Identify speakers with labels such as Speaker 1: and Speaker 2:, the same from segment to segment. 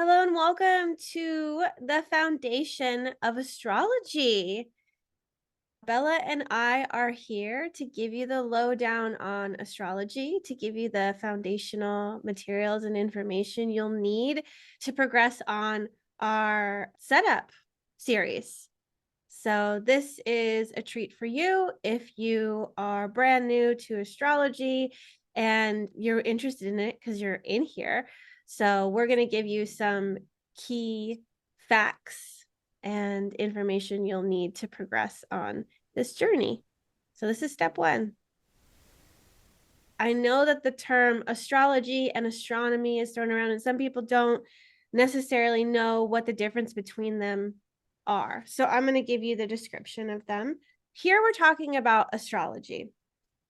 Speaker 1: Hello and welcome to the Foundation of Astrology. Bella and I are here to give you the lowdown on astrology, to give you the foundational materials and information you'll need to progress on our setup series. So, this is a treat for you if you are brand new to astrology and you're interested in it because you're in here. So, we're going to give you some key facts and information you'll need to progress on this journey. So, this is step one. I know that the term astrology and astronomy is thrown around, and some people don't necessarily know what the difference between them are. So I'm going to give you the description of them. Here we're talking about astrology.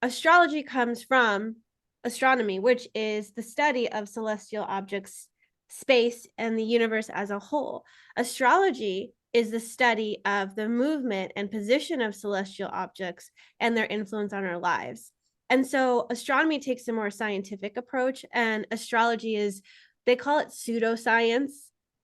Speaker 1: Astrology comes from astronomy, which is the study of celestial objects, space, and the universe as a whole. Astrology is the study of the movement and position of celestial objects and their influence on our lives. And so astronomy takes a more scientific approach, and astrology is, they call it pseudoscience.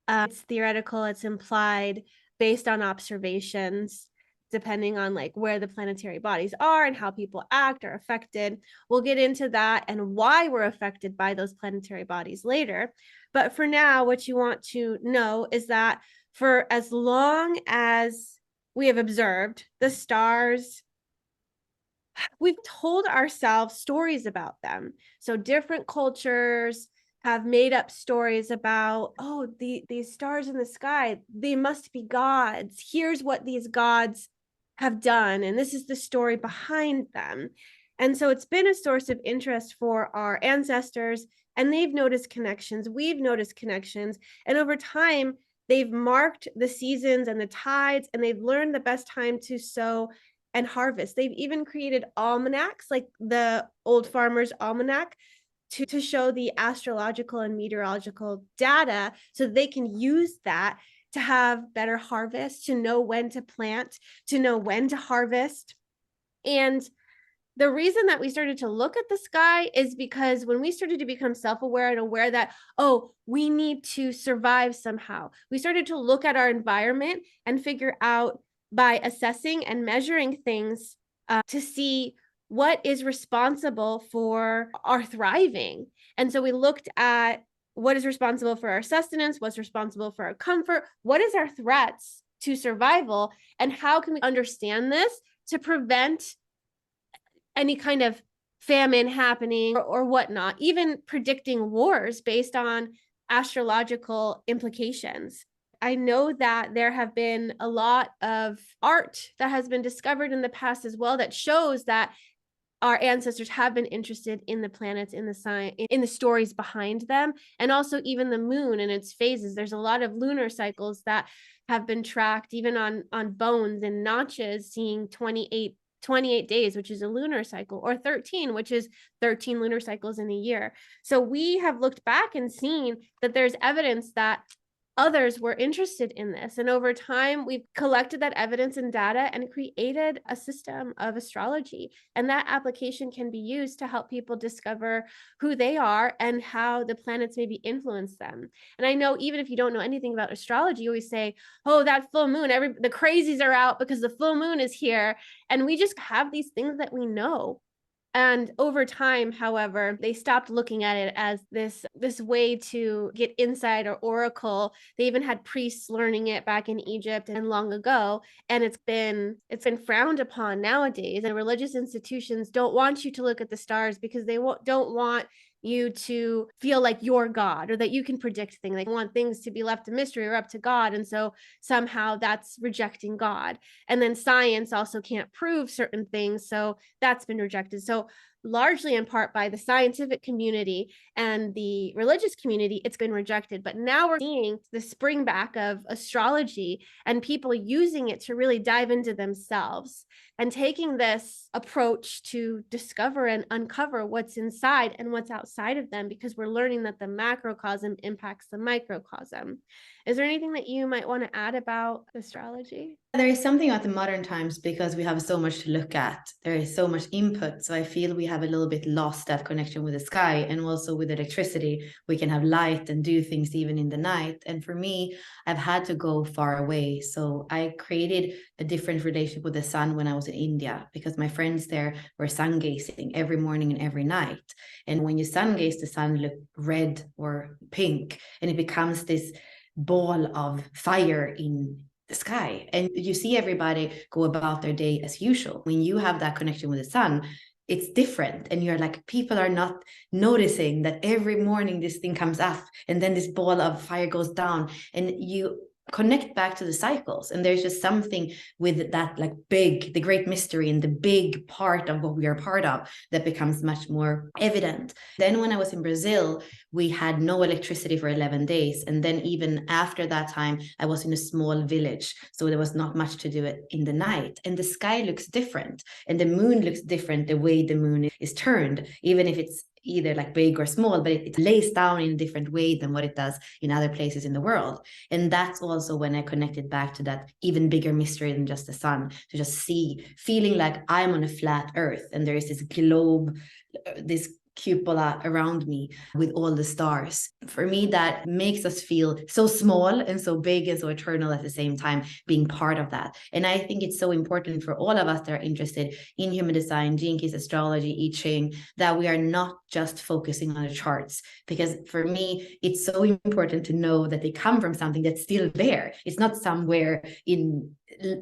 Speaker 1: It's theoretical, it's implied, based on observations, depending on like where the planetary bodies are and how people act or affected. We'll get into that and why we're affected by those planetary bodies later. But for now, what you want to know is that for as long as we have observed the stars, we've told ourselves stories about them. So different cultures have made up stories about, oh, these stars in the sky, they must be gods. Here's what these gods have done, and this is the story behind them. And so it's been a source of interest for our ancestors, and they've noticed connections. We've noticed connections. And over time, they've marked the seasons and the tides, and they've learned the best time to sow and harvest. They've even created almanacs, like the Old Farmer's Almanac, to show the astrological and meteorological data so they can use that to have better harvest, to know when to plant, to know when to harvest. And the reason that we started to look at the sky is because when we started to become self-aware and aware that, oh, we need to survive somehow, we started to look at our environment and figure out by assessing and measuring things to see what is responsible for our thriving. And so we looked at what is responsible for our sustenance, what's responsible for our comfort, what is our threats to survival, and how can we understand this to prevent any kind of famine happening or whatnot, even predicting wars based on astrological implications. I know that there have been a lot of art that has been discovered in the past as well that shows that our ancestors have been interested in the planets, in the sign, in the stories behind them, and also even the moon and its phases. There's a lot of lunar cycles that have been tracked, even on bones and notches, seeing 28 days, which is a lunar cycle, or 13, which is 13 lunar cycles in a year. So we have looked back and seen that there's evidence that others were interested in this. And over time, we've collected that evidence and data and created a system of astrology. And that application can be used to help people discover who they are and how the planets maybe influence them. And I know even if you don't know anything about astrology, you always say, oh, that full moon, the crazies are out because the full moon is here. And we just have these things that we know. And over time, however, they stopped looking at it as this way to get insight or oracle. They even had priests learning it back in Egypt and long ago, and it's been frowned upon nowadays. And religious institutions don't want you to look at the stars because they don't want you to feel like you're God or that you can predict things. They want things to be left a mystery or up to God. And so somehow that's rejecting God. And then science also can't prove certain things. So that's been rejected. So largely in part by the scientific community and the religious community, it's been rejected. But now we're seeing the spring back of astrology and people using it to really dive into themselves and taking this approach to discover and uncover what's inside and what's outside of them, because we're learning that the macrocosm impacts the microcosm. Is there anything that you might want to add about astrology?
Speaker 2: There is something about the modern times because we have so much to look at. There is so much input. So I feel we have a little bit lost that connection with the sky, and also with electricity. We can have light and do things even in the night. And for me, I've had to go far away. So I created a different relationship with the sun when I was in India, because my friends there were sun gazing every morning and every night. And when you sun gaze, the sun look red or pink, and it becomes this ball of fire in the sky, and you see everybody go about their day as usual. When you have that connection with the sun, it's different, and you're like, people are not noticing that every morning this thing comes up and then this ball of fire goes down, and you connect back to the cycles. And there's just something with that, like, big, the great mystery and the big part of what we are part of, that becomes much more evident. Then when I was in Brazil, we had no electricity for 11 days. And then even after that time, I was in a small village. So there was not much to do it in the night. And the sky looks different. And the moon looks different, the way the moon is turned, even if it's either like big or small, but it lays down in a different way than what it does in other places in the world. And that's also when I connected back to that even bigger mystery than just the sun, to just see, feeling like I'm on a flat earth and there is this globe, this cupola around me with all the stars. For me, that makes us feel so small and so big and so eternal at the same time, being part of that. And I think it's so important for all of us that are interested in human design, gene keys, astrology, I Ching, that we are not just focusing on the charts. Because for me, it's so important to know that they come from something that's still there. It's not somewhere in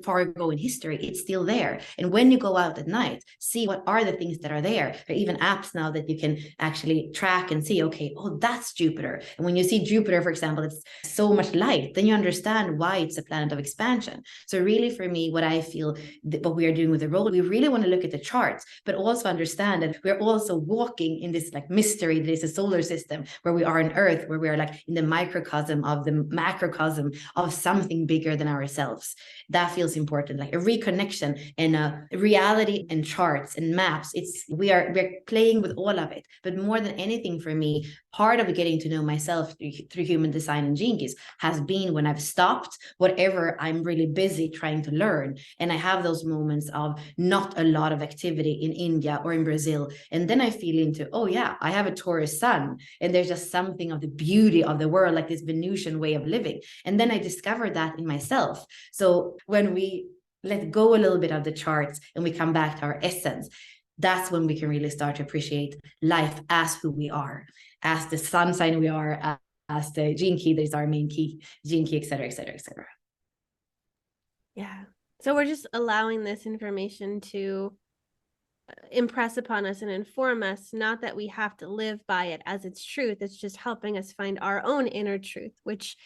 Speaker 2: far ago in history. It's still there. And when you go out at night, see what are the things that are there. There are even apps now that you can actually track and see, okay, oh, that's Jupiter. And when you see Jupiter, for example, it's so much light, then you understand why it's a planet of expansion. So really, for me, what I feel what we are doing with the role, we really want to look at the charts, but also understand that we're also walking in this like mystery that is a solar system, where we are on Earth, where we are like in the microcosm of the macrocosm of something bigger than ourselves. That feels important, like a reconnection and a reality and charts and maps. It's we're playing with all of it. But more than anything, for me, part of getting to know myself through human design and gene keys has been when I've stopped whatever I'm really busy trying to learn, and I have those moments of not a lot of activity in India or in Brazil, and then I feel into, oh yeah, I have a Taurus sun, and there's just something of the beauty of the world, like this Venusian way of living, and then I discovered that in myself. So when we let go a little bit of the charts and we come back to our essence, that's when we can really start to appreciate life as who we are, as the sun sign we are, as the gene key that is our main key, gene key, et cetera, et cetera, et cetera.
Speaker 1: Yeah. So we're just allowing this information to impress upon us and inform us, not that we have to live by it as its truth. It's just helping us find our own inner truth, which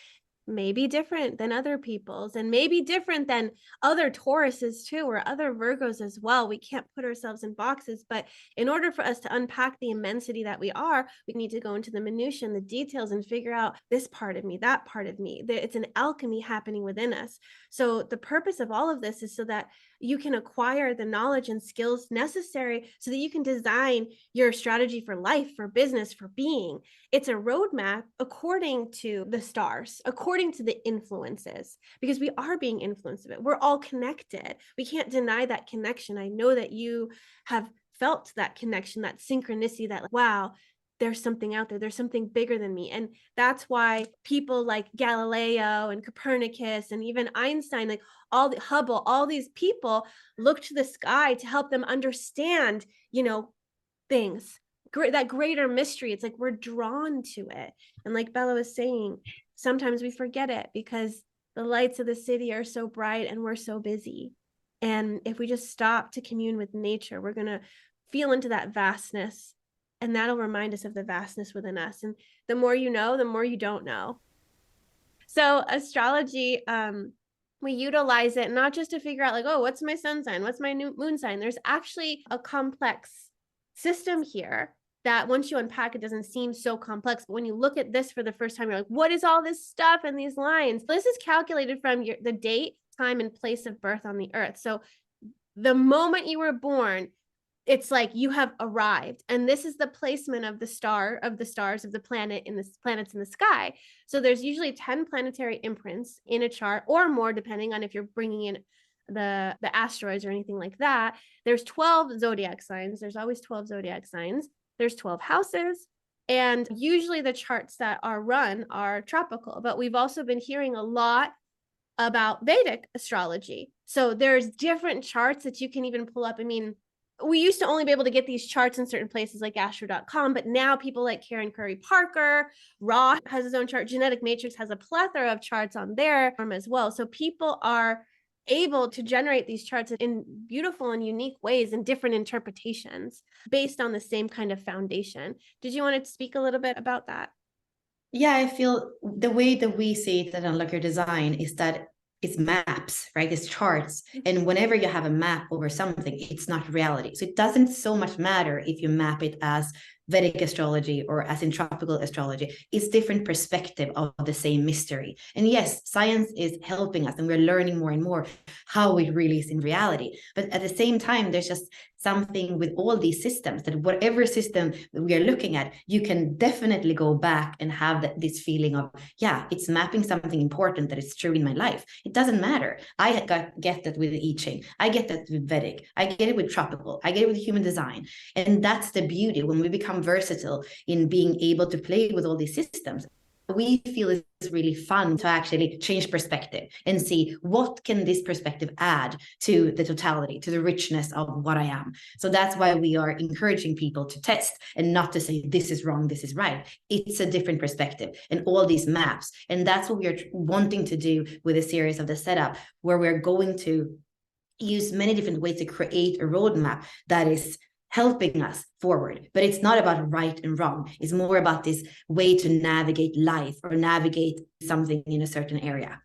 Speaker 1: may be different than other people's, and maybe different than other Tauruses too, or other Virgos as well. We can't put ourselves in boxes, but in order for us to unpack the immensity that we are, we need to go into the minutiae and the details and figure out this part of me, that part of me. It's an alchemy happening within us. So the purpose of all of this is so that you can acquire the knowledge and skills necessary so that you can design your strategy for life, for business, for being. It's a roadmap according to the stars, according to the influences, because we are being influenced of it. We're all connected. We can't deny that connection. I know that you have felt that connection, that synchronicity, that, like, wow, there's something out there. There's something bigger than me. And that's why people like Galileo and Copernicus and even Einstein, like all the Hubble, all these people look to the sky to help them understand, things, that greater mystery. It's like we're drawn to it. And like Bella was saying, sometimes we forget it because the lights of the city are so bright and we're so busy. And if we just stop to commune with nature, we're going to feel into that vastness, and that'll remind us of the vastness within us. And the more you know, the more you don't know. So astrology, we utilize it not just to figure out like, oh, what's my sun sign? What's my new moon sign? There's actually a complex system here that once you unpack, it doesn't seem so complex. But when you look at this for the first time, you're like, what is all this stuff and these lines? This is calculated from the date, time, and place of birth on the earth. So the moment you were born, it's like you have arrived, and this is the placement of the star, of the stars, of the planet in the planets in the sky. So there's usually 10 planetary imprints in a chart, or more, depending on if you're bringing in the asteroids or anything like that. There's 12 zodiac signs. There's always 12 zodiac signs. There's 12 houses, and usually the charts that are run are tropical. But we've also been hearing a lot about Vedic astrology. So there's different charts that you can even pull up. I mean, we used to only be able to get these charts in certain places like astro.com, but now people like Karen Curry Parker, Roth has his own chart, Genetic Matrix has a plethora of charts on their form as well. So people are able to generate these charts in beautiful and unique ways and different interpretations based on the same kind of foundation. Did you want to speak a little bit about that?
Speaker 2: Yeah, I feel the way that we see it at Unlock Design is that it's maps, right? It's charts. And whenever you have a map over something, it's not reality. So it doesn't so much matter if you map it as Vedic astrology or as in tropical astrology. It's different perspective of the same mystery. And yes, science is helping us and we're learning more and more how it really is in reality. But at the same time, there's just something with all these systems that whatever system that we are looking at, you can definitely go back and have this feeling of, yeah, it's mapping something important that is true in my life. It doesn't matter. I get that with I Ching. I get that with Vedic. I get it with tropical. I get it with human design. And that's the beauty when we become versatile in being able to play with all these systems. We feel it's really fun to actually change perspective and see what can this perspective add to the totality, to the richness of what I am. So that's why we are encouraging people to test and not to say this is wrong, this is right. It's a different perspective and all these maps. And that's what we're wanting to do with a series of the setup, where we're going to use many different ways to create a roadmap that is helping us forward. But it's not about right and wrong. It's more about this way to navigate life or navigate something in a certain area.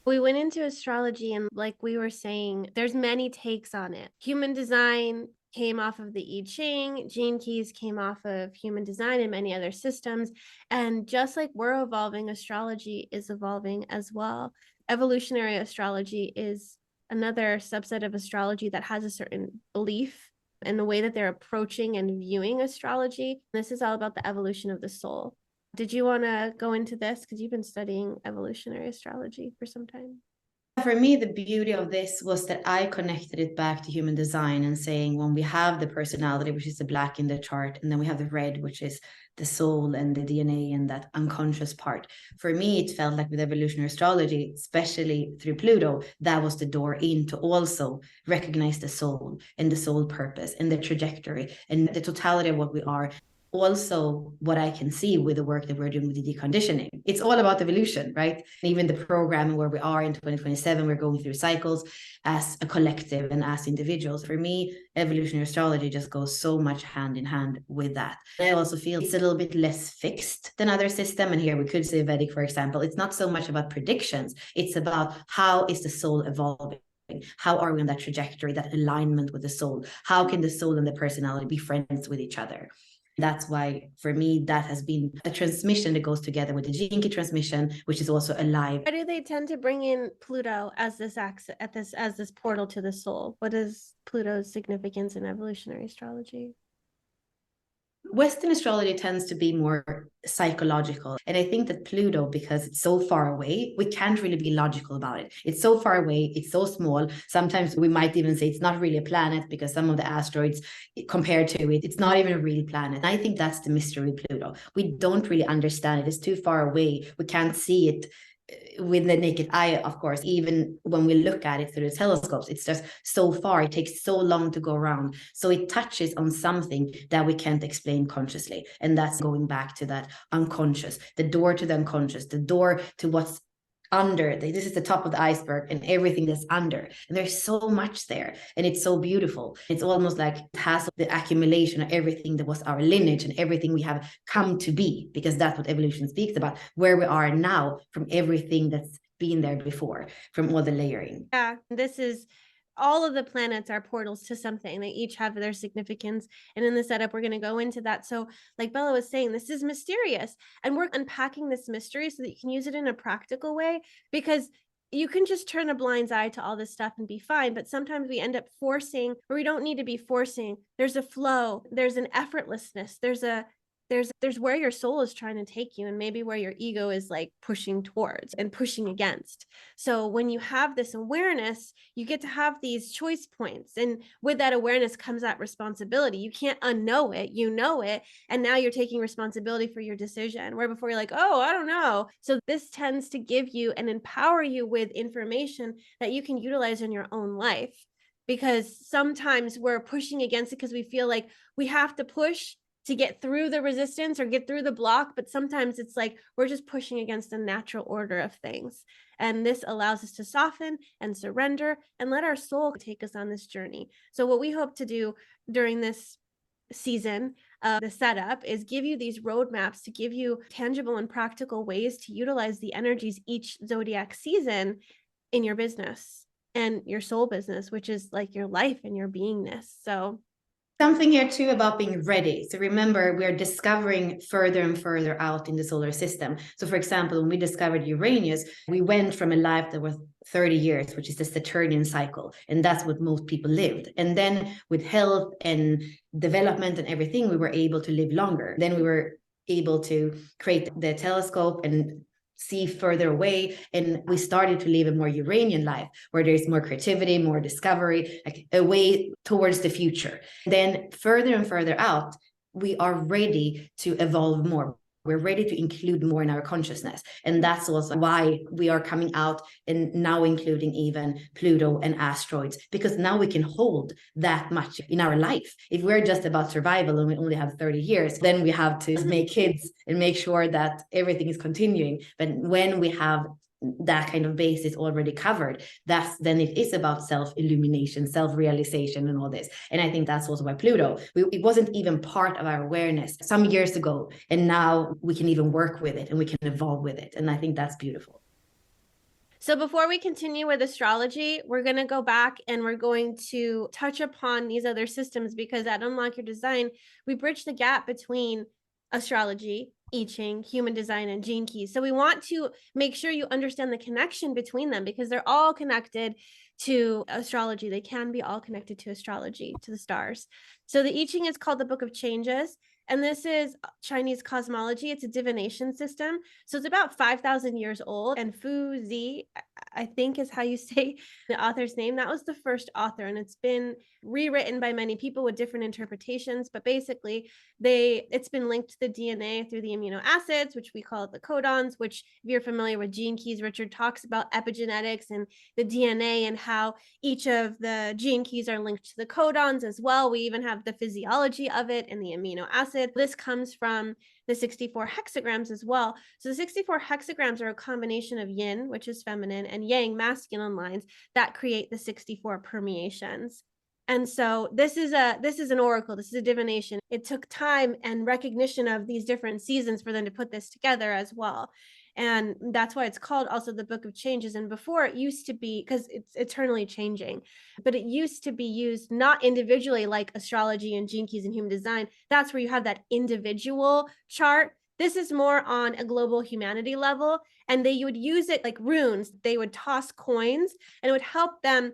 Speaker 1: We went into astrology, and like we were saying, there's many takes on it. Human design came off of the I Ching, Gene Keys came off of human design and many other systems. And just like we're evolving, astrology is evolving as well. Evolutionary astrology is another subset of astrology that has a certain belief in the way that they're approaching and viewing astrology. This is all about the evolution of the soul. Did you want to go into this? Because you've been studying evolutionary astrology for some time.
Speaker 2: For me, the beauty of this was that I connected it back to human design and saying, when we have the personality, which is the black in the chart, and then we have the red, which is the soul and the DNA and that unconscious part. For me, it felt like with evolutionary astrology, especially through Pluto, that was the door in to also recognize the soul and the soul purpose and the trajectory and the totality of what we are. Also, what I can see with the work that we're doing with the deconditioning, it's all about evolution, right? And even the program where we are in 2027, we're going through cycles as a collective and as individuals. For me, evolutionary astrology just goes so much hand in hand with that. I also feel it's a little bit less fixed than other system. And here we could say Vedic, for example. It's not so much about predictions. It's about how is the soul evolving. How are we on that trajectory, that alignment with the soul? How can the soul and the personality be friends with each other? That's why, for me, that has been a transmission that goes together with the Gene Key transmission, which is also alive.
Speaker 1: Why do they tend to bring in Pluto as this axis, as this portal to the soul? What is Pluto's significance in evolutionary astrology?
Speaker 2: Western astrology tends to be more psychological. And I think that Pluto, because it's so far away, we can't really be logical about it. It's so far away, it's so small. Sometimes we might even say it's not really a planet, because some of the asteroids compared to it, it's not even a real planet. And I think that's the mystery with Pluto. We don't really understand it. It's too far away. We can't see it with the naked eye, of course. Even when we look at it through the telescopes, it's just so far, it takes so long to go around. So it touches on something that we can't explain consciously. And that's going back to that unconscious, the door to the unconscious, the door to what's under. This is the top of the iceberg and everything that's under. And there's so much there. And it's so beautiful. It's almost like it has the accumulation of everything that was our lineage and everything we have come to be, because that's what evolution speaks about, where we are now from everything that's been there before, from all the layering.
Speaker 1: Yeah, this is all of the planets are portals to something. They each have their significance. And in the setup, we're going to go into that. So, like Bella was saying, this is mysterious. And we're unpacking this mystery so that you can use it in a practical way. Because you can just turn a blind eye to all this stuff and be fine. But sometimes we end up forcing where we don't need to be forcing. There's a flow, there's an effortlessness, there's where your soul is trying to take you, and maybe where your ego is like pushing towards and pushing against. So when you have this awareness, you get to have these choice points, and with that awareness comes that responsibility. You can't unknow it, you know it, and now you're taking responsibility for your decision, where before you're like, oh, I don't know. So this tends to give you and empower you with information that you can utilize in your own life, because sometimes we're pushing against it because we feel like we have to push to get through the resistance or get through the block. But sometimes it's like we're just pushing against the natural order of things. And this allows us to soften and surrender and let our soul take us on this journey. So what we hope to do during this season, the setup, is give you these roadmaps to give you tangible and practical ways to utilize the energies each zodiac season in your business and your soul business, which is like your life and your beingness. So
Speaker 2: something here too about being ready. So remember, we're discovering further and further out in the solar system. So for example, when we discovered Uranus, we went from a life that was 30 years, which is the Saturnian cycle. And that's what most people lived. And then with health and development and everything, we were able to live longer. Then we were able to create the telescope and see further away, and we started to live a more Uranian life where there's more creativity, more discovery, like a way towards the future. Then further and further out, we are ready to evolve more. We're ready to include more in our consciousness. And that's also why we are coming out and now including even Pluto and asteroids, because now we can hold that much in our life. If we're just about survival and we only have 30 years, then we have to make kids and make sure that everything is continuing. But when we have that kind of basis already covered, that's then it is about self-illumination, self-realization, and all this. And I think that's also why Pluto, it wasn't even part of our awareness some years ago, and now we can even work with it and we can evolve with it. And I think that's beautiful.
Speaker 1: So before we continue with astrology, we're going to go back and we're going to touch upon these other systems, because at Unlock Your Design, we bridge the gap between astrology, I Ching, human design, and gene keys. So we want to make sure you understand the connection between them, because they're all connected to astrology. They can be all connected to astrology, to the stars. So the I Ching is called the Book of Changes. And this is Chinese cosmology. It's a divination system. So it's about 5,000 years old. And Fu Zi, I think is how you say the author's name. That was the first author. And it's been rewritten by many people with different interpretations. But basically, it's been linked to the DNA through the amino acids, which we call it the codons, which if you're familiar with gene keys, Richard talks about epigenetics and the DNA and how each of the gene keys are linked to the codons as well. We even have the physiology of it and the amino acid. This comes from the 64 hexagrams as well. So the 64 hexagrams are a combination of yin, which is feminine, and yang, masculine lines that create the 64 permeations. And so this is an oracle. This is a divination. It took time and recognition of these different seasons for them to put this together as well. And that's why it's called also the Book of Changes. And before, it used to be, because it's eternally changing, but it used to be used not individually like astrology and gene keys and human design. That's where you have that individual chart. This is more on a global humanity level. And they would use it like runes. They would toss coins and it would help them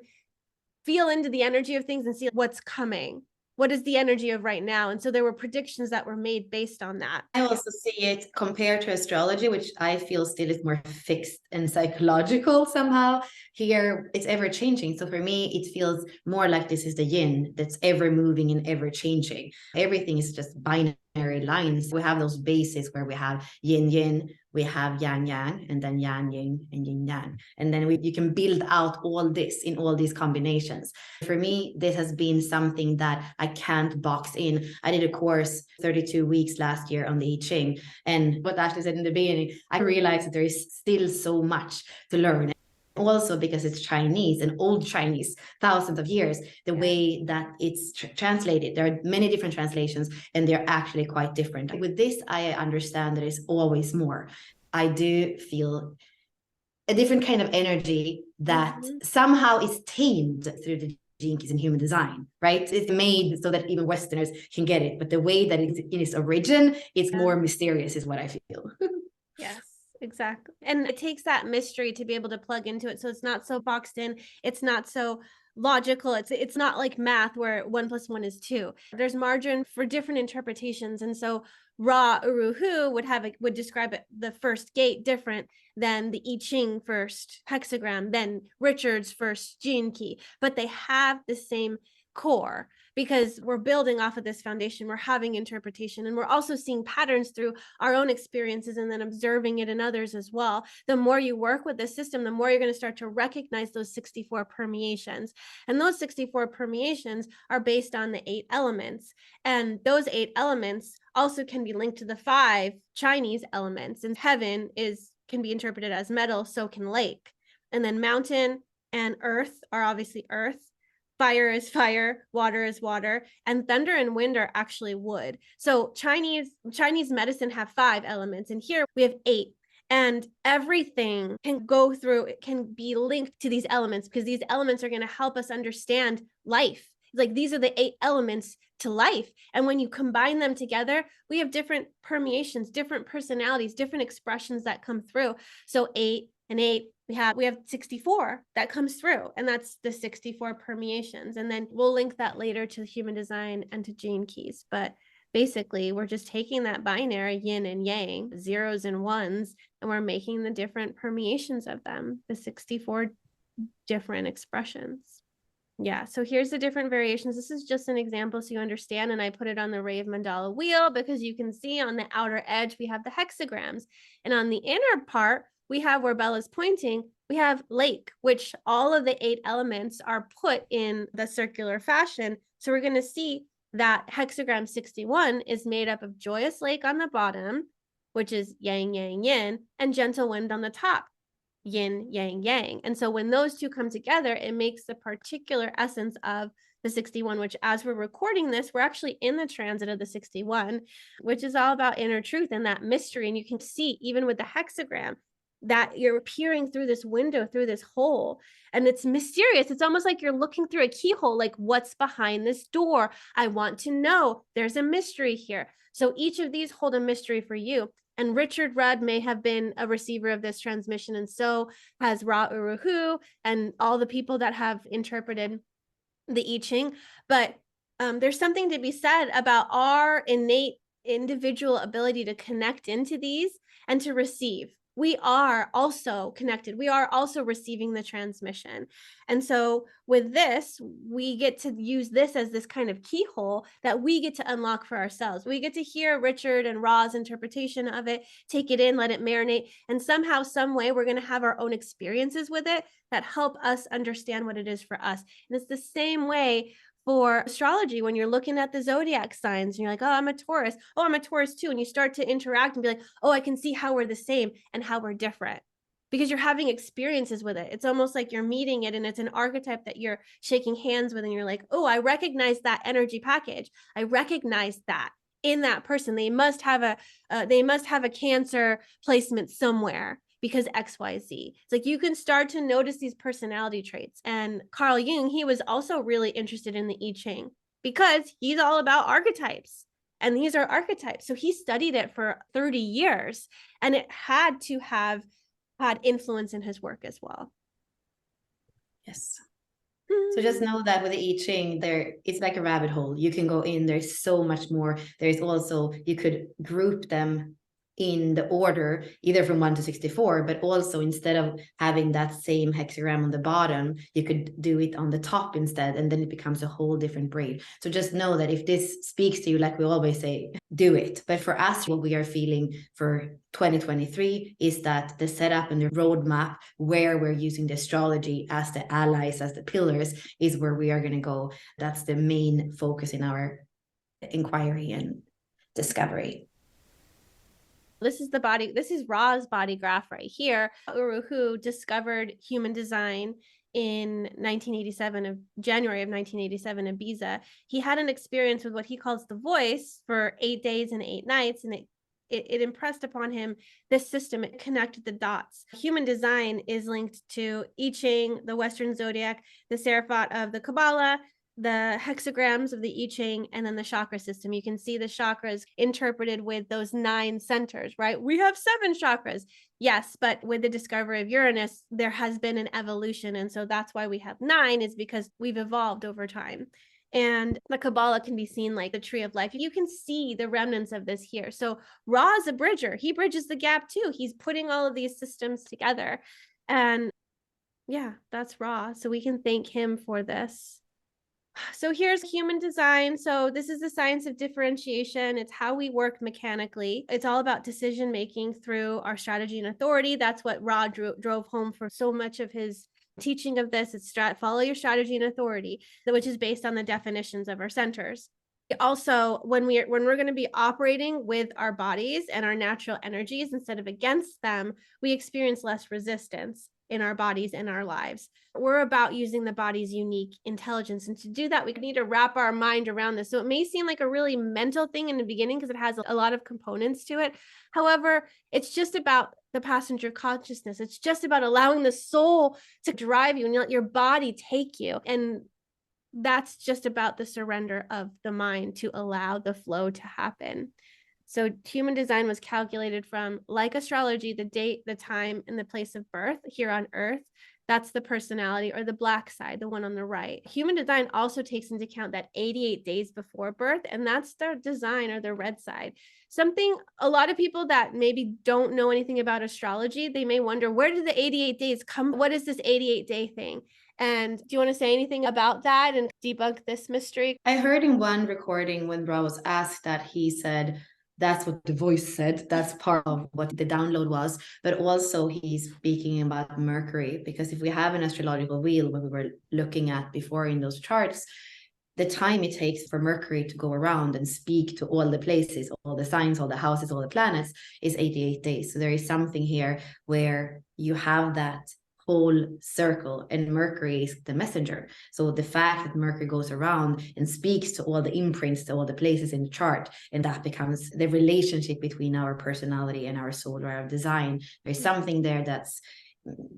Speaker 1: feel into the energy of things and see what's coming. What is the energy of right now? And so there were predictions that were made based on that.
Speaker 2: I also see it compared to astrology, which I feel still is more fixed and psychological somehow. Here, it's ever changing. So for me, it feels more like this is the yin that's ever moving and ever changing. Everything is just binary lines. We have those bases where we have yin yin, we have yang yang, and then yang yin and yin yang. And then you can build out all this in all these combinations. For me, this has been something that I can't box in. I did a course 32 weeks last year on the I Ching. And what Ashley said in the beginning, I realized that there is still so much to learn. Also because it's Chinese and old Chinese, thousands of years, the way that it's translated. There are many different translations and they're actually quite different. With this, I understand that it's always more. I do feel a different kind of energy that somehow is tamed through the gene keys and human design, right? It's made so that even Westerners can get it. But the way that it's in its origin, it's more mysterious is what I feel.
Speaker 1: Yes, Exactly. And it takes that mystery to be able to plug into it. So it's not so boxed in. It's not so logical. It's not like math where 1 + 1 is 2. There's margin for different interpretations. And so Ra Uruhu would describe it, the first gate different than the I Ching first hexagram, then Richard's first gene key. But they have the same core because we're building off of this foundation. We're having interpretation, and we're also seeing patterns through our own experiences and then observing it in others as well. The more you work with the system, the more you're going to start to recognize those 64 permeations. And those 64 permeations are based on the 8 elements. And those 8 elements also can be linked to the 5 Chinese elements. And heaven can be interpreted as metal, so can lake. And then mountain and earth are obviously earth. Fire is fire, water is water, and thunder and wind are actually wood. So Chinese medicine have 5 elements, and here we have 8. And everything can go through, it can be linked to these elements because these elements are going to help us understand life. Like these are the 8 elements to life. And when you combine them together, we have different permeations, different personalities, different expressions that come through. So 8 and 8, we have 64 that comes through, and that's the 64 permeations. And then we'll link that later to human design and to gene keys. But basically, we're just taking that binary yin and yang, zeros and ones, and we're making the different permeations of them, the 64 different expressions. Yeah, so here's the different variations. This is just an example so you understand, and I put it on the Rave Mandala wheel because you can see on the outer edge we have the hexagrams, and on the inner part we have where Bella's pointing, we have lake, which all of the 8 elements are put in the circular fashion. So we're going to see that hexagram 61 is made up of joyous lake on the bottom, which is yang, yang, yin, and gentle wind on the top, yin, yang, yang. And so when those two come together, it makes the particular essence of the 61, which as we're recording this, we're actually in the transit of the 61, which is all about inner truth and that mystery. And you can see even with the hexagram that you're peering through this window, through this hole, and it's mysterious. It's almost like you're looking through a keyhole, like what's behind this door? I want to know. There's a mystery here. So each of these hold a mystery for you. And Richard Rudd may have been a receiver of this transmission, and so has Ra Uruhu and all the people that have interpreted the I Ching. But there's something to be said about our innate individual ability to connect into these and to receive. We are also connected. We are also receiving the transmission. And so with this, we get to use this as this kind of keyhole that we get to unlock for ourselves. We get to hear Richard and Ra's interpretation of it, take it in, let it marinate. And somehow, some way, we're going to have our own experiences with it that help us understand what it is for us. And it's the same way for astrology when you're looking at the zodiac signs and you're like, oh, I'm a Taurus. Oh, I'm a Taurus too. And you start to interact and be like, oh, I can see how we're the same and how we're different because you're having experiences with it. It's almost like you're meeting it and it's an archetype that you're shaking hands with and you're like, oh, I recognize that energy package. I recognize that in that person. They must have a Cancer placement somewhere because XYZ. It's like you can start to notice these personality traits. And Carl Jung, he was also really interested in the I Ching because he's all about archetypes. And these are archetypes. So he studied it for 30 years and it had to have had influence in his work as well.
Speaker 2: Yes. So just know that with the I Ching, it's like a rabbit hole. You can go in, there's so much more. There's also, you could group them in the order, either from 1 to 64, but also instead of having that same hexagram on the bottom, you could do it on the top instead, and then it becomes a whole different braid. So just know that if this speaks to you, like we always say, do it. But for us, what we are feeling for 2023 is that the setup and the roadmap where we're using the astrology as the allies, as the pillars, is where we are going to go. That's the main focus in our inquiry and discovery.
Speaker 1: This is Ra's body graph right here. Uruhu discovered human design in January of 1987 in Ibiza. He had an experience with what he calls the voice for 8 days and 8 nights, and it impressed upon him this system. It connected the dots. Human design is linked to I Ching, the Western zodiac, the Seraphot of the Kabbalah, the hexagrams of the I Ching, and then the chakra system. You can see the chakras interpreted with those 9 centers, right? We have 7 chakras. Yes, but with the discovery of Uranus, there has been an evolution. And so that's why we have 9, is because we've evolved over time. And the Kabbalah can be seen like the tree of life. You can see the remnants of this here. So Ra is a bridger. He bridges the gap too. He's putting all of these systems together. And yeah, that's Ra. So we can thank him for this. So here's human design. So this is the science of differentiation. It's how we work mechanically. It's all about decision making through our strategy and authority. That's what Ra drove home for so much of his teaching of this. It's follow your strategy and authority, which is based on the definitions of our centers. Also, when we're going to be operating with our bodies and our natural energies instead of against them, we experience less resistance in our bodies and our lives. We're about using the body's unique intelligence. And to do that, we need to wrap our mind around this. So it may seem like a really mental thing in the beginning because it has a lot of components to it. However, it's just about the passenger consciousness. It's just about allowing the soul to drive you and let your body take you. And that's just about the surrender of the mind to allow the flow to happen. So human design was calculated from, like astrology, the date, the time, and the place of birth here on Earth. That's the personality, or the black side, the one on the right. Human design also takes into account that 88 days before birth, and that's their design, or their red side. Something a lot of people that maybe don't know anything about astrology, they may wonder, where did the 88 days come? What is this 88-day thing? And do you want to say anything about that and debunk this mystery?
Speaker 2: I heard in one recording when Ra was asked that, he said, that's what the voice said. That's part of what the download was. But also he's speaking about Mercury, because if we have an astrological wheel, what we were looking at before in those charts, the time it takes for Mercury to go around and speak to all the places, all the signs, all the houses, all the planets is 88 days. So there is something here where you have that whole circle, and Mercury is the messenger. So the fact that Mercury goes around and speaks to all the imprints, to all the places in the chart, and that becomes the relationship between our personality and our soul, or our design. There's something there that's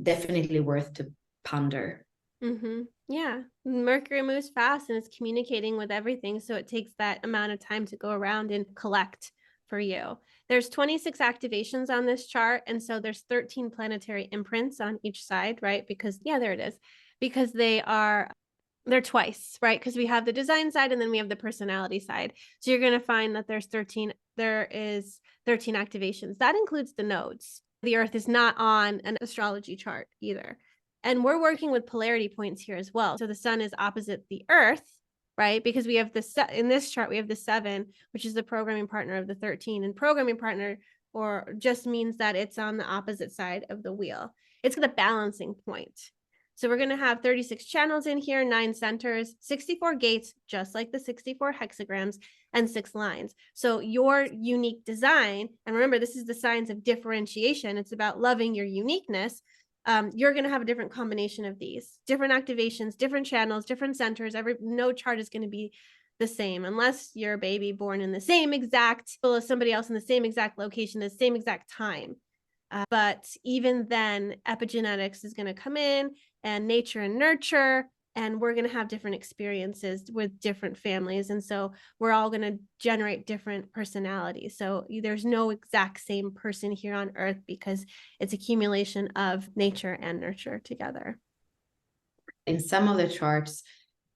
Speaker 2: definitely worth to ponder.
Speaker 1: Mm-hmm. Yeah, Mercury moves fast and it's communicating with everything, so it takes that amount of time to go around and collect for you. There's 26 activations on this chart, and so there's 13 planetary imprints on each side, right? Because there it is. Because they're twice, right? Because we have the design side and then we have the personality side. So you're going to find that there is 13 activations. That includes the nodes. The Earth is not on an astrology chart either. And we're working with polarity points here as well. So the sun is opposite the Earth, right? Because we have in this chart, we have the 7, which is the programming partner of the 13. And programming partner or just means that it's on the opposite side of the wheel. It's the balancing point. So we're going to have 36 channels in here, 9 centers, 64 gates, just like the 64 hexagrams, and 6 lines. So your unique design, and remember, this is the science of differentiation. It's about loving your uniqueness. You're going to have a different combination of these, different activations, different channels, different centers. No chart is going to be the same unless you're a baby born in the same exact, as somebody else in the same exact location, the same exact time. But even then, epigenetics is going to come in, and nature and nurture, and we're going to have different experiences with different families. And so we're all going to generate different personalities. So there's no exact same person here on Earth, because it's accumulation of nature and nurture together.
Speaker 2: In some of the charts,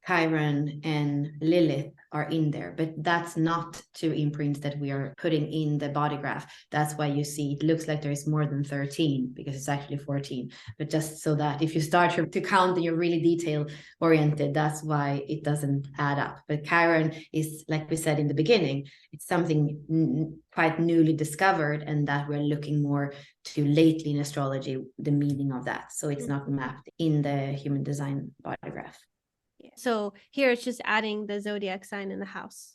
Speaker 2: Chiron and Lilith are in there, but that's not 2 imprints that we are putting in the body graph. That's why you see it looks like there is more than 13, because it's actually 14. But just so that if you start to count and you're really detail oriented, that's why it doesn't add up. But Chiron is, like we said in the beginning, it's something quite newly discovered, and that we're looking more to lately in astrology, the meaning of that. So it's not mapped in the human design body graph.
Speaker 1: So here it's just adding the zodiac sign in the house.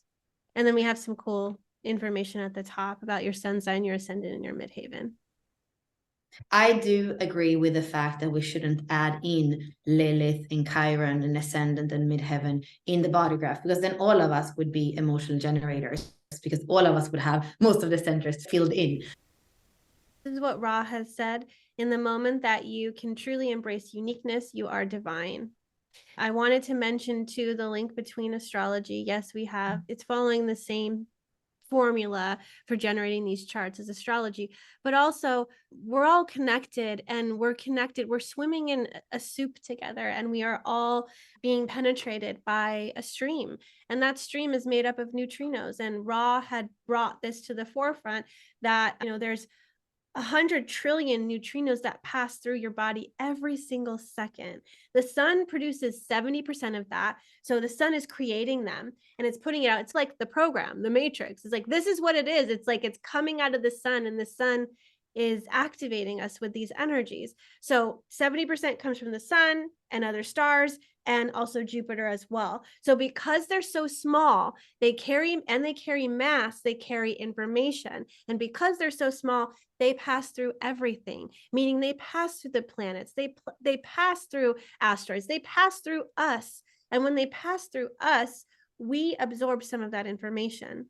Speaker 1: And then we have some cool information at the top about your sun sign, your ascendant, and your midheaven.
Speaker 2: I do agree with the fact that we shouldn't add in Lilith and Chiron and ascendant and midheaven in the body graph, because then all of us would be emotional generators, because all of us would have most of the centers filled in.
Speaker 1: This is what Ra has said: in the moment that you can truly embrace uniqueness, you are divine. I wanted to mention too the link between astrology. Yes, we have, it's following the same formula for generating these charts as astrology, but also we're all connected, and we're swimming in a soup together, and we are all being penetrated by a stream, and that stream is made up of neutrinos. And Ra had brought this to the forefront that, there's 100 trillion neutrinos that pass through your body every single second. The sun produces 70% of that. So the sun is creating them and it's putting it out. It's like the program, the matrix. It's like, this is what it is. It's like it's coming out of the sun, and the sun is activating us with these energies. So 70% comes from the sun and other stars, and also Jupiter as well. So because they're so small, they carry mass, they carry information. And because they're so small, they pass through everything, meaning they pass through the planets, they pass through asteroids, they pass through us. And when they pass through us, we absorb some of that information.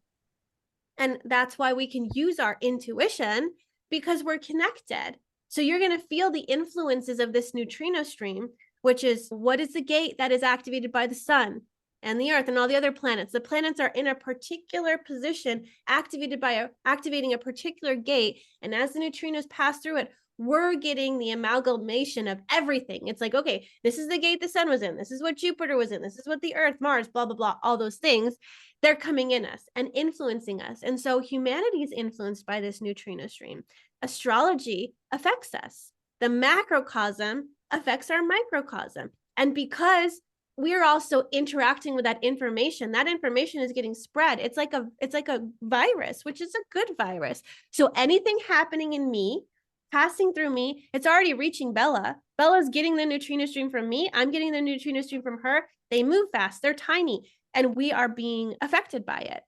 Speaker 1: And that's why we can use our intuition, because we're connected. So you're going to feel the influences of this neutrino stream, which is, what is the gate that is activated by the sun and the earth and all the other planets? The planets are in a particular position, activating a particular gate. And as the neutrinos pass through it, we're getting the amalgamation of everything. It's like, okay, this is the gate the sun was in. This is what Jupiter was in. This is what the earth, Mars, blah, blah, blah, all those things. They're coming in us and influencing us. And so humanity is influenced by this neutrino stream. Astrology affects us. The macrocosm affects our microcosm. And because we're also interacting with that information is getting spread. It's like a virus, which is a good virus. So anything happening in me, passing through me, it's already reaching Bella. Bella's getting the neutrino stream from me. I'm getting the neutrino stream from her. They move fast. They're tiny, and we are being affected by it.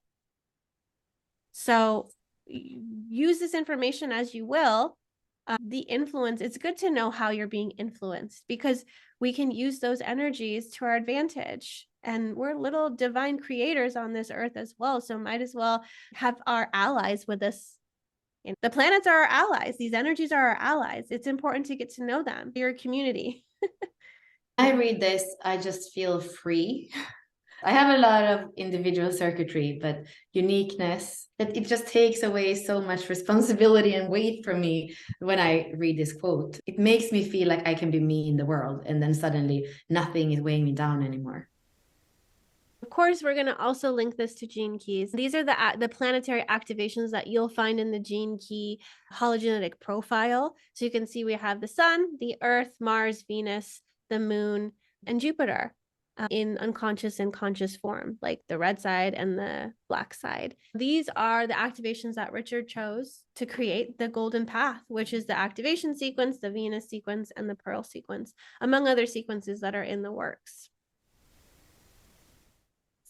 Speaker 1: So use this information as you will. The influence, it's good to know how you're being influenced, because we can use those energies to our advantage. And we're little divine creators on this earth as well. So might as well have our allies with us. The planets are our allies. These energies are our allies. It's important to get to know them, your community.
Speaker 2: I read this, I just feel free. I have a lot of individual circuitry, but uniqueness, that it just takes away so much responsibility and weight from me when I read this quote. It makes me feel like I can be me in the world, and then suddenly nothing is weighing me down anymore.
Speaker 1: Of course, we're going to also link this to gene keys. These are the planetary activations that you'll find in the gene key hologenetic profile. So you can see we have the sun, the earth, Mars, Venus, the moon, and Jupiter in unconscious and conscious form, like the red side and the black side. These are the activations that Richard chose to create the golden path, which is the activation sequence, the Venus sequence, and the Pearl sequence, among other sequences that are in the works.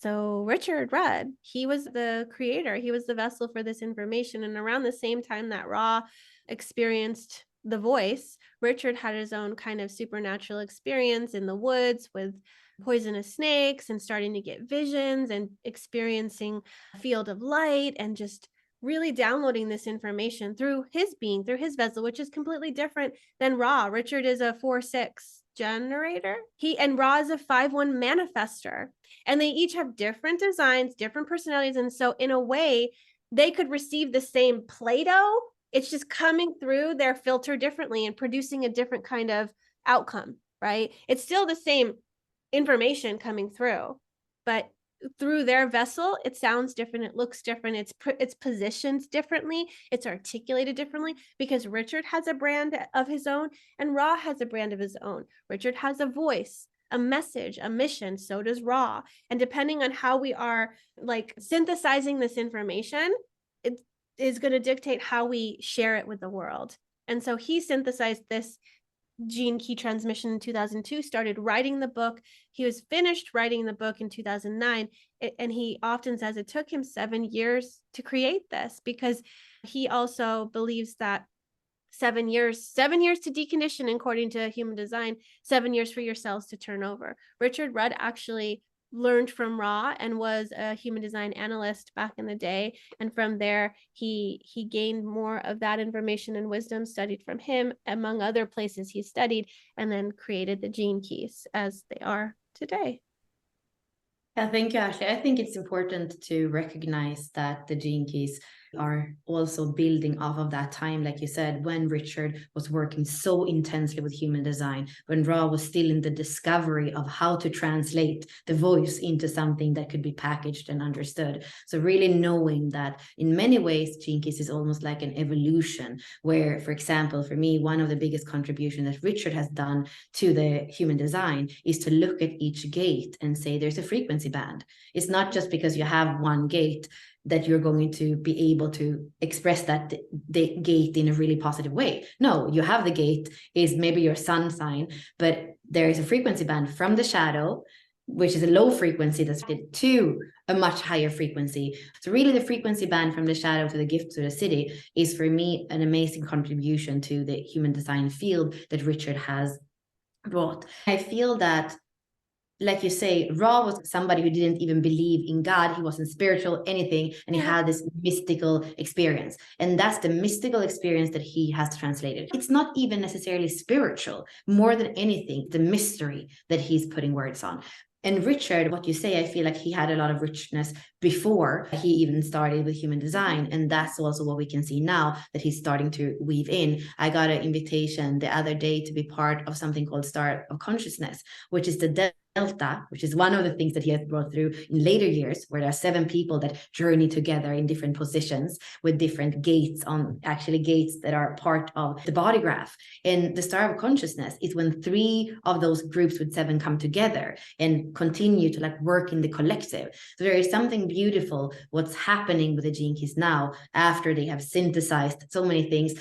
Speaker 1: So Richard Rudd, he was the creator. He was the vessel for this information. And around the same time that Ra experienced the voice, Richard had his own kind of supernatural experience in the woods with poisonous snakes, and starting to get visions and experiencing a field of light, and just really downloading this information through his being, through his vessel, which is completely different than Ra. Richard is a 4-6 generator. And Ra is a 5-1 manifester. And they each have different designs, different personalities. And so in a way, they could receive the same Play-Doh. It's just coming through their filter differently and producing a different kind of outcome, right? It's still the same information coming through, but through their vessel, it sounds different, it looks different, it's positioned differently, it's articulated differently, because Richard has a brand of his own and Ra has a brand of his own. Richard has a voice, a message, a mission, so does Ra. And depending on how we are like synthesizing this information, it is going to dictate how we share it with the world. And so he synthesized this gene key transmission in 2002, started writing the book. He was finished writing the book in 2009. And he often says it took him 7 years to create this, because he also believes that 7 years to decondition according to human design, 7 years for your cells to turn over. Richard Rudd actually learned from Ra and was a human design analyst back in the day. And from there, he gained more of that information and wisdom, studied from him, among other places he studied, and then created the gene keys as they are. today.
Speaker 2: Yeah, thank you, Ashley. I think it's important to recognize that the gene keys are also building off of that time, like you said, when Richard was working so intensely with human design, when Ra was still in the discovery of how to translate the voice into something that could be packaged and understood. So really knowing that in many ways, gene keys is almost like an evolution where, for example, for me, one of the biggest contributions that Richard has done to the human design is to look at each gate and say there's a frequency band. It's not just because you have one gate that you're going to be able to express that the gate in a really positive way. No, you have the gate is maybe your sun sign, but there is a frequency band from the shadow, which is a low frequency that's to a much higher frequency. So really the frequency band from the shadow to the gift to the city is for me an amazing contribution to the human design field that Richard has brought. I feel that, like you say, Ra was somebody who didn't even believe in God. He wasn't spiritual, anything. And he had this mystical experience. And that's the mystical experience that he has translated. It's not even necessarily spiritual. More than anything, the mystery that he's putting words on. And Richard, what you say, I feel like he had a lot of richness before he even started with human design. And that's also what we can see now that he's starting to weave in. I got an invitation the other day to be part of something called Star of Consciousness, which is the Delta, which is one of the things that he has brought through in later years, where there are 7 people that journey together in different positions with different gates on, actually gates that are part of the body graph. And the Star of Consciousness is when 3 of those groups with 7 come together and continue to like work in the collective. So there is something beautiful what's happening with the gene keys now after they have synthesized so many things.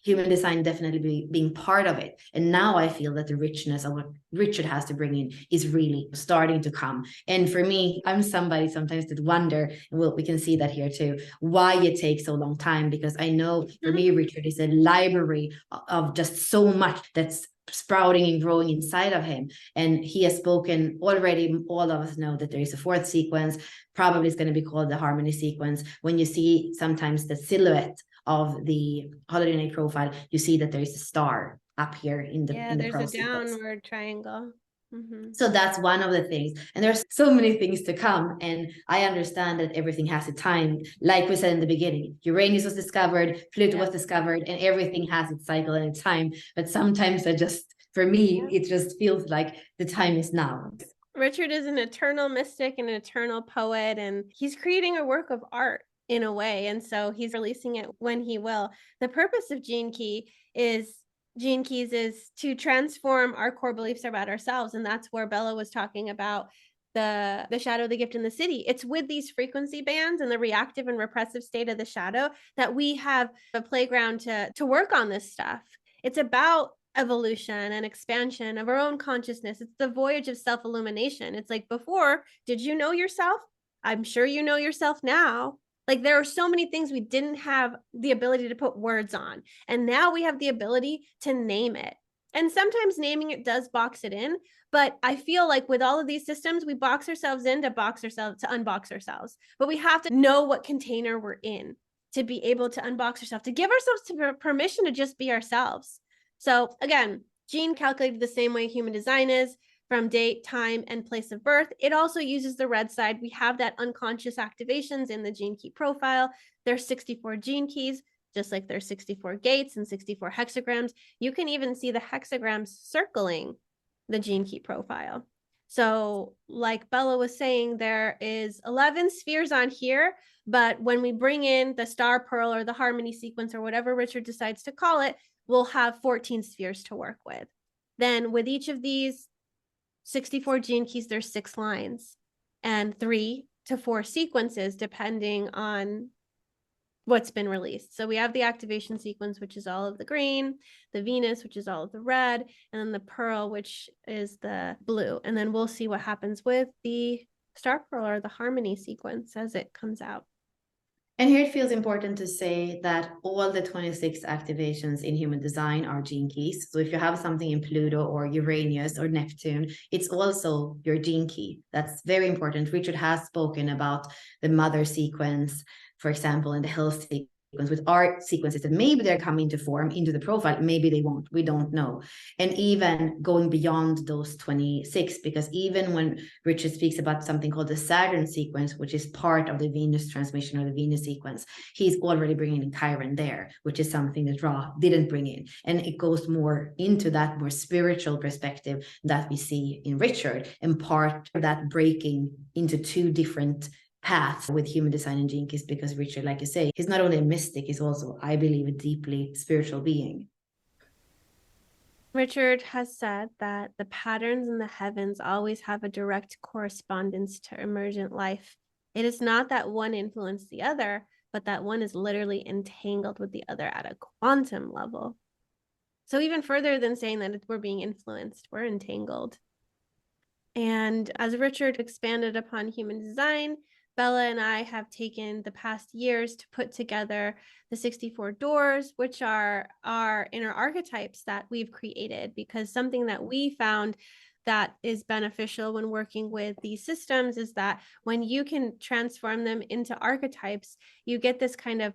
Speaker 2: Human design definitely being part of it. And now I feel that the richness of what Richard has to bring in is really starting to come. And for me, I'm somebody sometimes that wonder, and we can see that here too, why it takes so long time. Because I know for me, Richard is a library of just so much that's sprouting and growing inside of him. And he has spoken already, all of us know that there is a 4th sequence, probably is going to be called the harmony sequence. When you see sometimes the silhouette of the holiday night profile, you see that there is a star up here in the
Speaker 1: there's a
Speaker 2: sequence.
Speaker 1: downward triangle.
Speaker 2: So that's one of the things. And there's so many things to come. And I understand that everything has a time. Like we said in the beginning, Uranus was discovered, Pluto was discovered, and everything has its cycle and its time. But sometimes for me, it just feels like the time is now.
Speaker 1: Richard is an eternal mystic, an eternal poet, and he's creating a work of art in a way. And so he's releasing it when he will. The purpose of Gene Keys is to transform our core beliefs about ourselves. And that's where Bella was talking about the shadow, the gift, in the city. It's with these frequency bands and the reactive and repressive state of the shadow that we have a playground to work on this stuff. It's about evolution and expansion of our own consciousness. It's the voyage of self-illumination. It's like, before, did you know yourself? I'm sure you know yourself now. Like, there are so many things we didn't have the ability to put words on. And now we have the ability to name it. And sometimes naming it does box it in. But I feel like with all of these systems, we box ourselves in to unbox ourselves. But we have to know what container we're in to be able to unbox ourselves, to give ourselves permission to just be ourselves. So again, gene calculated the same way human design is, from date, time, and place of birth. It also uses the red side. We have that unconscious activations in the gene key profile. There's 64 gene keys, just like there's 64 gates and 64 hexagrams. You can even see the hexagrams circling the gene key profile. So like Bella was saying, there is 11 spheres on here, but when we bring in the star pearl or the harmony sequence or whatever Richard decides to call it, we'll have 14 spheres to work with. Then with each of these 64 gene keys, there's 6 lines and 3 to 4 sequences depending on what's been released. So we have the activation sequence, which is all of the green, the Venus, which is all of the red, and then the pearl, which is the blue. And then we'll see what happens with the star pearl or the harmony sequence as it comes out.
Speaker 2: And here it feels important to say that all the 26 activations in human design are gene keys. So if you have something in Pluto or Uranus or Neptune, it's also your gene key. That's very important. Richard has spoken about the mother sequence, for example, in the health with art sequences that maybe they're coming to form into the profile, maybe they won't, we don't know. And even going beyond those 26, because even when Richard speaks about something called the Saturn sequence, which is part of the Venus transmission or the Venus sequence, he's already bringing in Chiron there, which is something that Ra didn't bring in. And it goes more into that more spiritual perspective that we see in Richard, and part of that breaking into two different path with human design and gene keys, because Richard, like you say, he's not only a mystic, he's also, I believe, a deeply spiritual being.
Speaker 1: Richard has said that the patterns in the heavens always have a direct correspondence to emergent life. It is not that one influenced the other, but that one is literally entangled with the other at a quantum level. So even further than saying that we're being influenced, we're entangled. And as Richard expanded upon human design, Bella and I have taken the past years to put together the 64 doors, which are our inner archetypes that we've created, because something that we found that is beneficial when working with these systems is that when you can transform them into archetypes, you get this kind of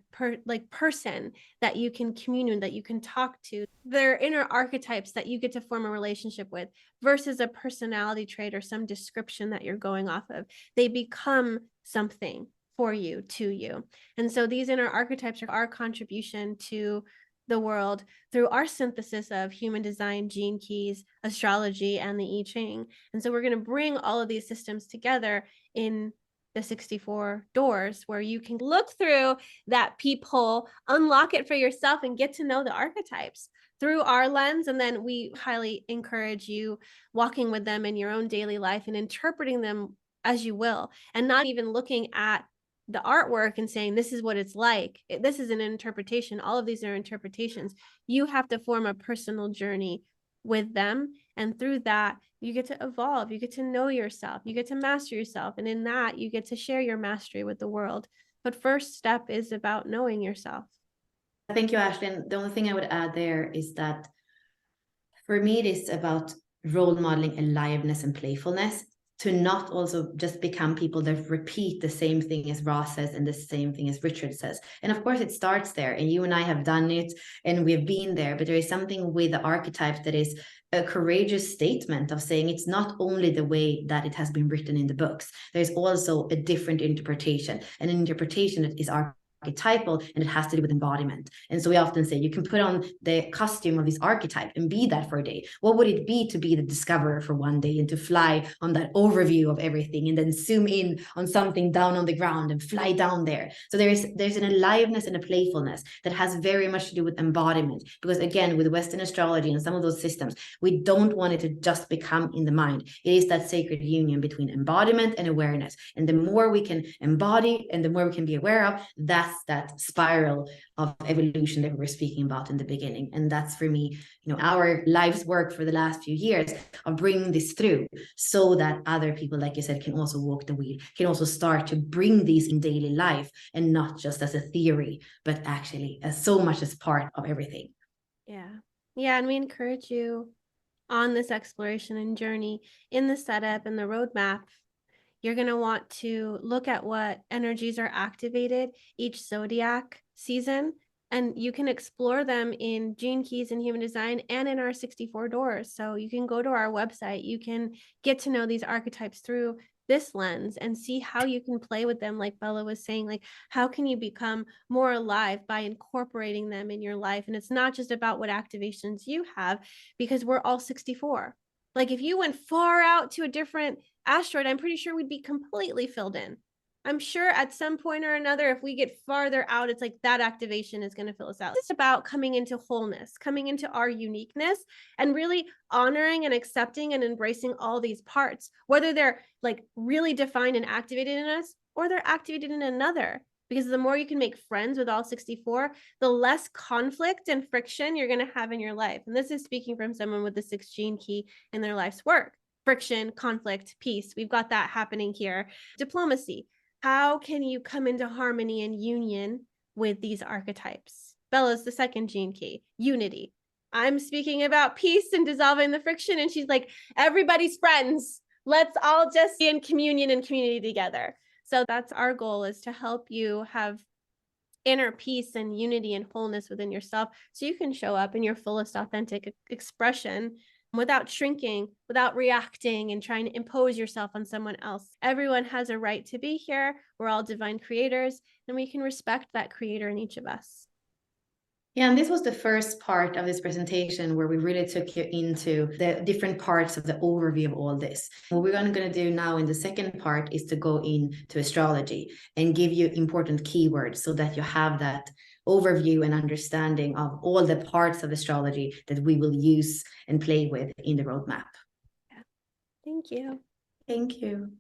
Speaker 1: person that you can commune, that you can talk to. They're inner archetypes that you get to form a relationship with versus a personality trait or some description that you're going off of. They become something for you, to you. And so these inner archetypes are our contribution to the world through our synthesis of human design, gene keys, astrology, and the I Ching. And so we're going to bring all of these systems together in the 64 doors, where you can look through that peephole, unlock it for yourself, and get to know the archetypes through our lens. And then we highly encourage you walking with them in your own daily life and interpreting them as you will, and not even looking at the artwork and saying, this is what it's like. This is an interpretation. All of these are interpretations. You have to form a personal journey with them. And through that, you get to evolve. You get to know yourself. You get to master yourself. And in that, you get to share your mastery with the world. But first step is about knowing yourself.
Speaker 2: Thank you, Ashlyn. The only thing I would add there is that for me, it is about role modeling aliveness and playfulness, to not also just become people that repeat the same thing as Ross says and the same thing as Richard says. And of course, it starts there, and you and I have done it and we've been there, but there is something with the archetypes that is a courageous statement of saying it's not only the way that it has been written in the books, there's also a different interpretation, and an interpretation that is archetypal, and it has to do with embodiment. And so we often say you can put on the costume of this archetype and be that for a day. What would it be to be the discoverer for one day and to fly on that overview of everything and then zoom in on something down on the ground and fly down there? So there's an aliveness and a playfulness that has very much to do with embodiment, because again, with Western astrology and some of those systems, we don't want it to just become in the mind. It is that sacred union between embodiment and awareness, and the more we can embody and the more we can be aware of, that's that spiral of evolution that we were speaking about in the beginning. And that's, for me, our life's work for the last few years of bringing this through, so that other people, like you said, can also walk the wheel, can also start to bring these in daily life, and not just as a theory, but actually as so much as part of everything.
Speaker 1: Yeah, and we encourage you on this exploration and journey in the setup and the roadmap. You're going to want to look at what energies are activated each zodiac season, and you can explore them in Gene Keys and Human Design and in our 64 doors. So you can go to our website, you can get to know these archetypes through this lens and see how you can play with them. Like Bella was saying, like, how can you become more alive by incorporating them in your life? And it's not just about what activations you have, because we're all 64. Like if you went far out to a different asteroid, I'm pretty sure we'd be completely filled in. I'm sure at some point or another, if we get farther out, it's like that activation is going to fill us out. It's about coming into wholeness, coming into our uniqueness, and really honoring and accepting and embracing all these parts, whether they're like really defined and activated in us, or they're activated in another. Because the more you can make friends with all 64, the less conflict and friction you're going to have in your life. And this is speaking from someone with the 6 gene key in their life's work. Friction, conflict, peace. We've got that happening here. Diplomacy. How can you come into harmony and union with these archetypes? Bella's the 2nd gene key, unity. I'm speaking about peace and dissolving the friction. And she's like, everybody's friends. Let's all just be in communion and community together. So that's our goal, is to help you have inner peace and unity and wholeness within yourself so you can show up in your fullest authentic expression without shrinking, without reacting and trying to impose yourself on someone else. Everyone has a right to be here. We're all divine creators, and we can respect that creator in each of us.
Speaker 2: Yeah, and this was the first part of this presentation where we really took you into the different parts of the overview of all this. What we're going to do now in the second part is to go into astrology and give you important keywords so that you have that overview and understanding of all the parts of astrology that we will use and play with in the roadmap.
Speaker 1: Yeah. Thank you.
Speaker 2: Thank you.